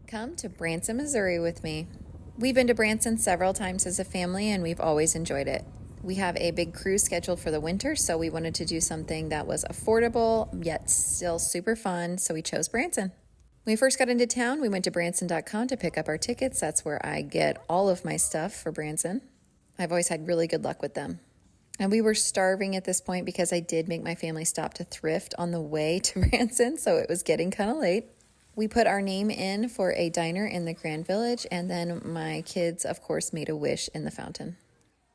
Come to Branson, Missouri with me. We've been to Branson several times as a family and we've always enjoyed it. We have a big cruise scheduled for the winter, so we wanted to do something that was affordable yet still super fun, so we chose Branson. When we first got into town, we went to Branson.com to pick up our tickets. That's where I get all of my stuff for Branson. I've always had really good luck with them. And we were starving at this point because I did make my family stop to thrift on the way to Branson, so it was getting kind of late. We put our name in for a diner in the Grand Village, and then my kids, of course, made a wish in the fountain.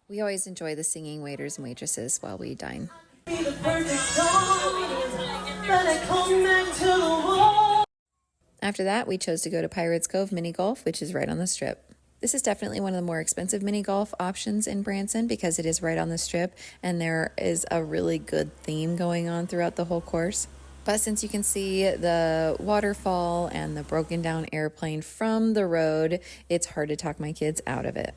We always enjoy the singing waiters and waitresses while we dine. After that, we chose to go to Pirates Cove Mini Golf, which is right on the Strip. This is definitely one of the more expensive mini golf options in Branson because it is right on the Strip, and there is a really good theme going on throughout the whole course. But since you can see the waterfall and the broken down airplane from the road, it's hard to talk my kids out of it.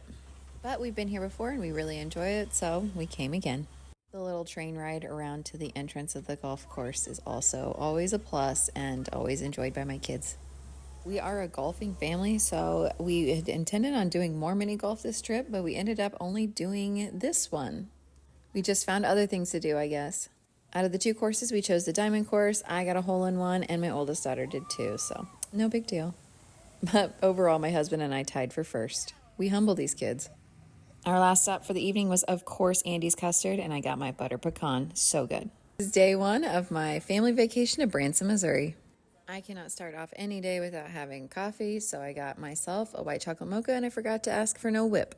But we've been here before and we really enjoy it, so we came again. The little train ride around to the entrance of the golf course is also always a plus and always enjoyed by my kids. We are a golfing family, so we had intended on doing more mini golf this trip, but we ended up only doing this one. We just found other things to do, I guess. Out of the two courses, we chose the diamond course. I got a hole-in-one, and my oldest daughter did too, so no big deal. But overall, my husband and I tied for first. We humble these kids. Our last stop for the evening was, of course, Andy's Custard, and I got my butter pecan. So good. This is day one of my family vacation to Branson, Missouri. I cannot start off any day without having coffee, so I got myself a white chocolate mocha, and I forgot to ask for no whip.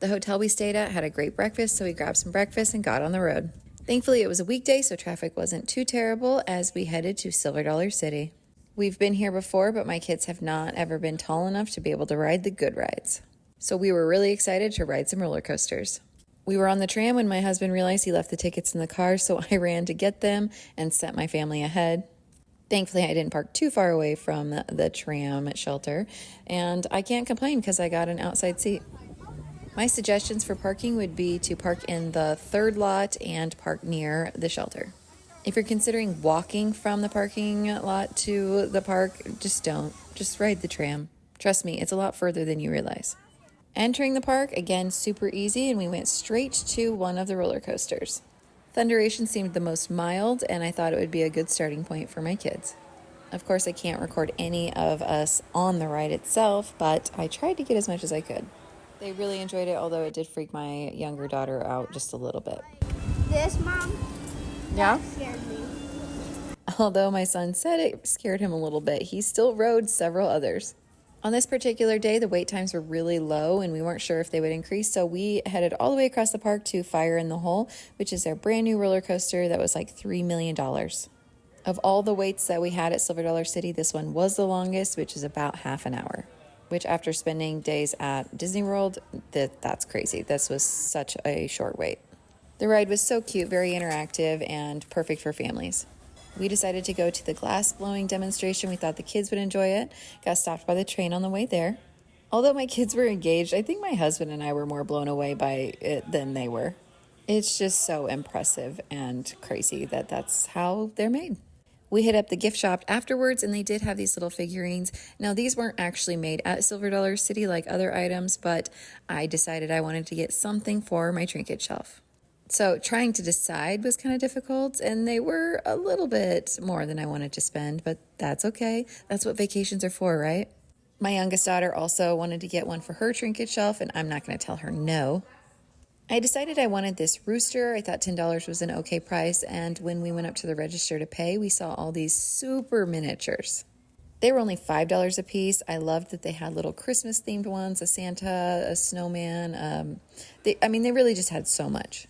The hotel we stayed at had a great breakfast, so we grabbed some breakfast and got on the road. Thankfully, it was a weekday, so traffic wasn't too terrible as we headed to Silver Dollar City. We've been here before, but my kids have not ever been tall enough to be able to ride the good rides. So we were really excited to ride some roller coasters. We were on the tram when my husband realized he left the tickets in the car, so I ran to get them and sent my family ahead. Thankfully, I didn't park too far away from the tram shelter, and I can't complain because I got an outside seat. My suggestions for parking would be to park in the third lot and park near the shelter. If you're considering walking from the parking lot to the park, just don't. Just ride the tram. Trust me, it's a lot further than you realize. Entering the park, again, super easy, and we went straight to one of the roller coasters. Thunderation seemed the most mild, and I thought it would be a good starting point for my kids. Of course, I can't record any of us on the ride itself, but I tried to get as much as I could. They really enjoyed it, although it did freak my younger daughter out just a little bit. This, Mom? Yeah? That scared me. Although my son said it scared him a little bit, he still rode several others. On this particular day, the wait times were really low and we weren't sure if they would increase, so we headed all the way across the park to Fire in the Hole, which is their brand new roller coaster that was like $3 million. Of all the waits that we had at Silver Dollar City, this one was the longest, which is about half an hour, which after spending days at Disney World, that's crazy. This was such a short wait. The ride was so cute, very interactive, and perfect for families. We decided to go to the glass blowing demonstration. We thought the kids would enjoy it. Got stopped by the train on the way there. Although my kids were engaged, I think my husband and I were more blown away by it than they were. It's just so impressive and crazy that that's how they're made. We hit up the gift shop afterwards, and they did have these little figurines. Now, these weren't actually made at Silver Dollar City like other items, but I decided I wanted to get something for my trinket shelf. So trying to decide was kind of difficult, and they were a little bit more than I wanted to spend, but that's okay. That's what vacations are for, right? My youngest daughter also wanted to get one for her trinket shelf, and I'm not going to tell her no. I decided I wanted this rooster. I thought $10 was an okay price, and when we went up to the register to pay, we saw all these super miniatures. They were only $5 a piece. I loved that they had little Christmas-themed ones, a Santa, a snowman. They really just had so much.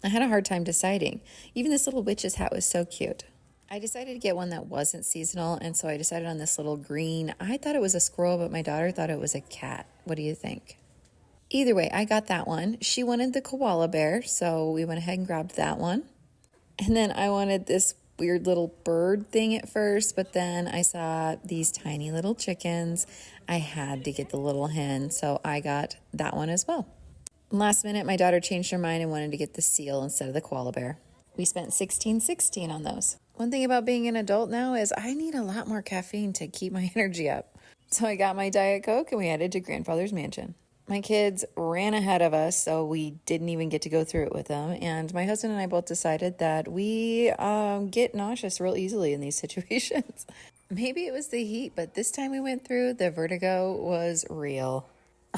I had a hard time deciding. Even this little witch's hat was so cute. I decided to get one that wasn't seasonal, and so I decided on this little green. I thought it was a squirrel, but my daughter thought it was a cat. What do you think? Either way, I got that one. She wanted the koala bear, so we went ahead and grabbed that one. And then I wanted this weird little bird thing at first, but then I saw these tiny little chickens. I had to get the little hen, so I got that one as well. Last minute, my daughter changed her mind and wanted to get the seal instead of the koala bear. We spent $16.16 on those. One thing about being an adult now is I need a lot more caffeine to keep my energy up. So I got my Diet Coke and we headed to grandfather's mansion. My kids ran ahead of us, so we didn't even get to go through it with them. And my husband and I both decided that we get nauseous real easily in these situations. Maybe it was the heat, but this time we went through, the vertigo was real.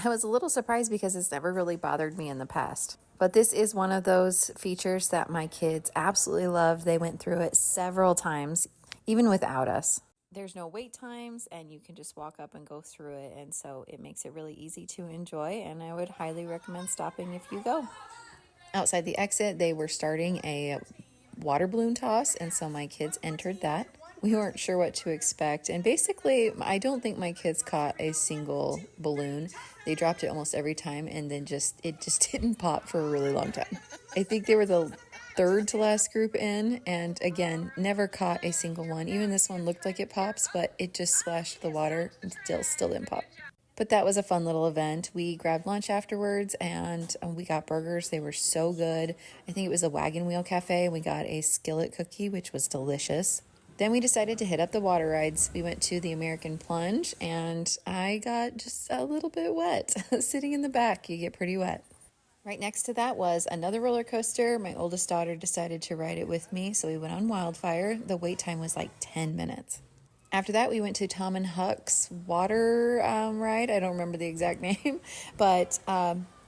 I was a little surprised because it's never really bothered me in the past. But this is one of those features that my kids absolutely love. They went through it several times, even without us. There's no wait times and you can just walk up and go through it. And so it makes it really easy to enjoy. And I would highly recommend stopping if you go. Outside the exit, they were starting a water balloon toss. And so my kids entered that. We weren't sure what to expect. And basically, I don't think my kids caught a single balloon. They dropped it almost every time and then it just didn't pop for a really long time. I think they were the third to last group in, and again, never caught a single one. Even this one looked like it pops, but it just splashed the water and still didn't pop. But that was a fun little event. We grabbed lunch afterwards and we got burgers. They were so good. I think it was a Wagon Wheel Cafe. We got a skillet cookie, which was delicious. Then we decided to hit up the water rides. We went to the American Plunge and I got just a little bit wet. Sitting in the back, you get pretty wet. Right next to that was another roller coaster. My oldest daughter decided to ride it with me, so we went on Wildfire. The wait time was like 10 minutes. After that, we went to Tom and Huck's water ride. I don't remember the exact name, but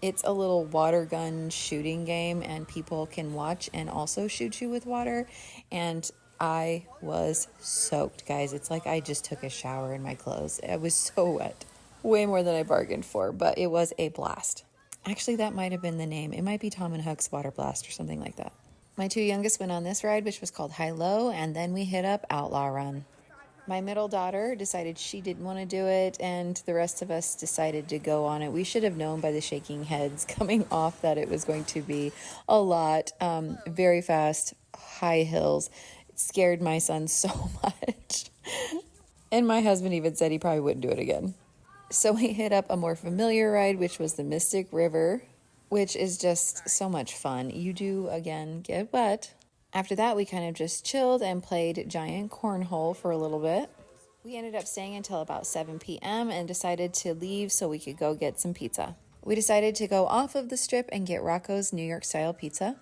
it's a little water gun shooting game, and people can watch and also shoot you with water. And I was soaked, guys. It's like I just took a shower in my clothes. I was so wet. Way more than I bargained for, but it was a blast. Actually, that might have been the name. It might be Tom and Huck's Water Blast or something like that. My two youngest went on this ride, which was called High Low, and then we hit up Outlaw Run. My middle daughter decided she didn't want to do it, and the rest of us decided to go on it. We should have known by the shaking heads coming off that it was going to be a lot, very fast, high hills. It scared my son so much. And my husband even said he probably wouldn't do it again. So we hit up a more familiar ride, which was the Mystic River, which is just so much fun. You do, again, get wet. After that, we kind of just chilled and played giant cornhole for a little bit. We ended up staying until about 7 p.m. and decided to leave so we could go get some pizza. We decided to go off of the strip and get Rocco's New York style pizza.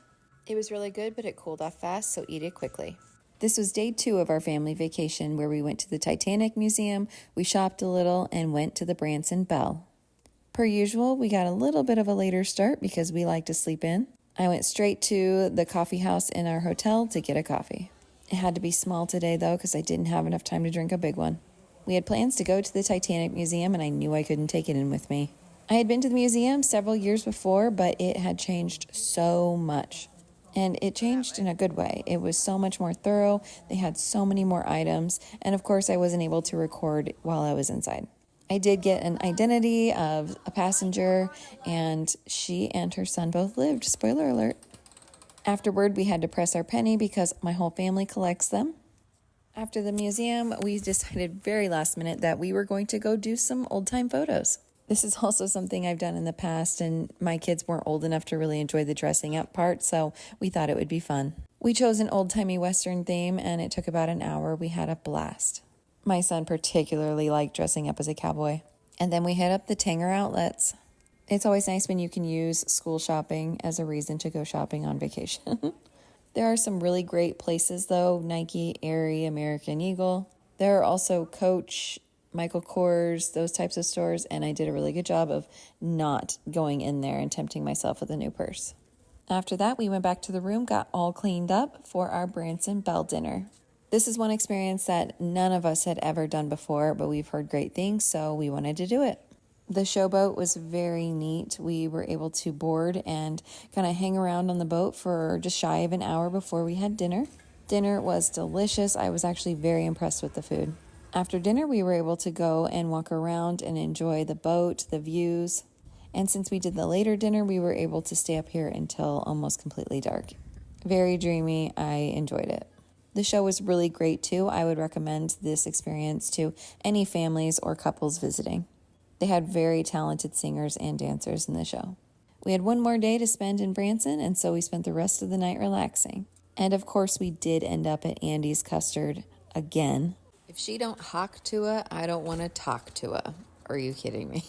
It was really good, but it cooled off fast, so eat it quickly. This was day 2 of our family vacation where we went to the Titanic Museum, we shopped a little, and went to the Branson Belle. Per usual, we got a little bit of a later start because we like to sleep in. I went straight to the coffee house in our hotel to get a coffee. It had to be small today, though, because I didn't have enough time to drink a big one. We had plans to go to the Titanic Museum, and I knew I couldn't take it in with me. I had been to the museum several years before, but it had changed so much. And it changed in a good way. It was so much more thorough. They had so many more items. And of course, I wasn't able to record while I was inside. I did get an identity of a passenger, and she and her son both lived. Spoiler alert. Afterward, we had to press our penny because my whole family collects them. After the museum, we decided very last minute that we were going to go do some old-time photos. This is also something I've done in the past, and my kids weren't old enough to really enjoy the dressing up part, so we thought it would be fun. We chose an old-timey Western theme, and it took about an hour. We had a blast. My son particularly liked dressing up as a cowboy. And then we hit up the Tanger outlets. It's always nice when you can use school shopping as a reason to go shopping on vacation. There are some really great places, though. Nike, Aerie, American Eagle. There are also Coach, Michael Kors, those types of stores, and I did a really good job of not going in there and tempting myself with a new purse. After that, we went back to the room, got all cleaned up for our Branson Belle dinner. This is one experience that none of us had ever done before, but we've heard great things, so we wanted to do it. The showboat was very neat. We were able to board and kind of hang around on the boat for just shy of an hour before we had dinner. Dinner was delicious. I was actually very impressed with the food. After dinner, we were able to go and walk around and enjoy the boat, the views. And since we did the later dinner, we were able to stay up here until almost completely dark. Very dreamy. I enjoyed it. The show was really great too. I would recommend this experience to any families or couples visiting. They had very talented singers and dancers in the show. We had one more day to spend in Branson, and so we spent the rest of the night relaxing. And of course, we did end up at Andy's Custard again. If she don't hawk to her, I don't want to talk to her. Are you kidding me?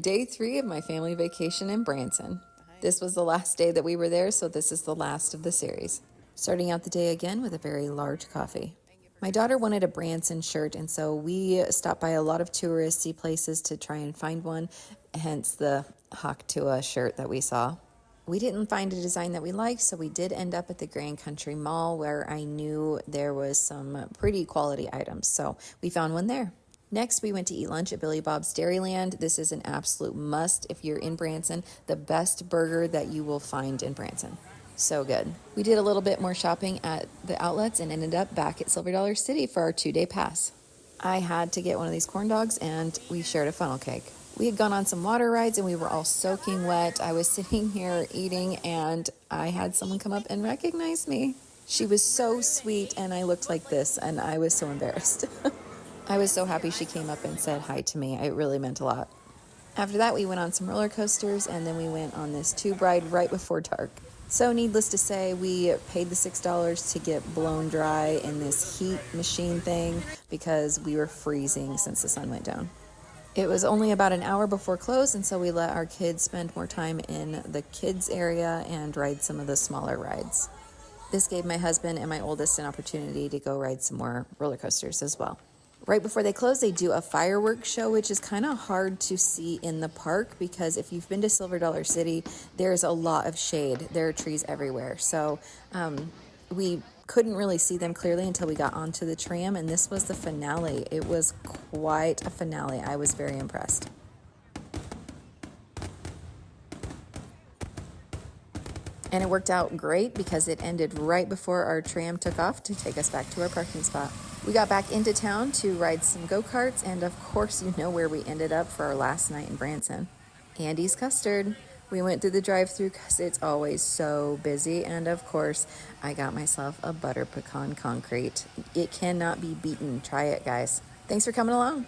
Day 3 of my family vacation in Branson. This was the last day that we were there, so this is the last of the series. Starting out the day again with a very large coffee. My daughter wanted a Branson shirt, and so we stopped by a lot of touristy places to try and find one, hence the Hawk Tua shirt that we saw. We didn't find a design that we liked, so we did end up at the Grand Country Mall where I knew there was some pretty quality items, so we found one there. Next, we went to eat lunch at Billy Bob's Dairyland. This is an absolute must if you're in Branson, the best burger that you will find in Branson. So good. We did a little bit more shopping at the outlets and ended up back at Silver Dollar City for our 2-day pass. I had to get one of these corn dogs, and we shared a funnel cake. We had gone on some water rides and we were all soaking wet. I was sitting here eating and I had someone come up and recognize me. She was so sweet and I looked like this and I was so embarrassed. I was so happy she came up and said hi to me. It really meant a lot. After that, we went on some roller coasters and then we went on this tube ride right before dark. So needless to say, we paid the $6 to get blown dry in this heat machine thing because we were freezing since the sun went down. It was only about an hour before close, and so we let our kids spend more time in the kids area and ride some of the smaller rides. This gave my husband and my oldest an opportunity to go ride some more roller coasters as well. Right before they close, they do a fireworks show, which is kind of hard to see in the park because if you've been to Silver Dollar City, there's a lot of shade. There are trees everywhere. So we couldn't really see them clearly until we got onto the tram, and this was the finale. It was quite a finale. I was very impressed. And it worked out great because it ended right before our tram took off to take us back to our parking spot. We got back into town to ride some go-karts, and of course, you know where we ended up for our last night in Branson. Andy's Custard. We went through the drive-thru because it's always so busy, and of course, I got myself a butter pecan concrete. It cannot be beaten. Try it, guys. Thanks for coming along.